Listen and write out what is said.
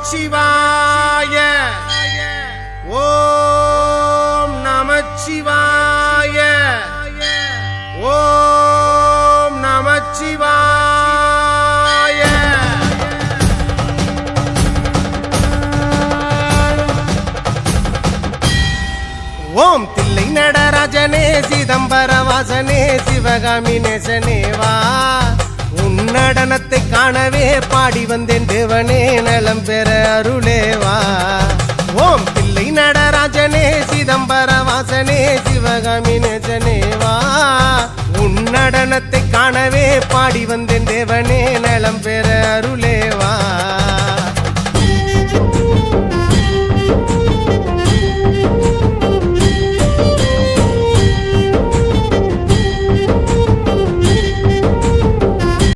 நமச்சிவாய ஓம் நமச்சிவாய ஓம் நமச்சிவாய ஓம் தில்லை நடராஜனே சிதம்பர வாசனே சிவகாமி நேசனேவா உன்னடனத்தை காணவே பாடி வந்தேன் தேவனே நலம் பெற அருளேவா ஓம் தில்லை நடராஜனே சிதம்பர வாசனே சிவகாமி நேசனேவா உன்னடனத்தை காணவே பாடி வந்தேன் தேவனே நலம் பெற அருளேவா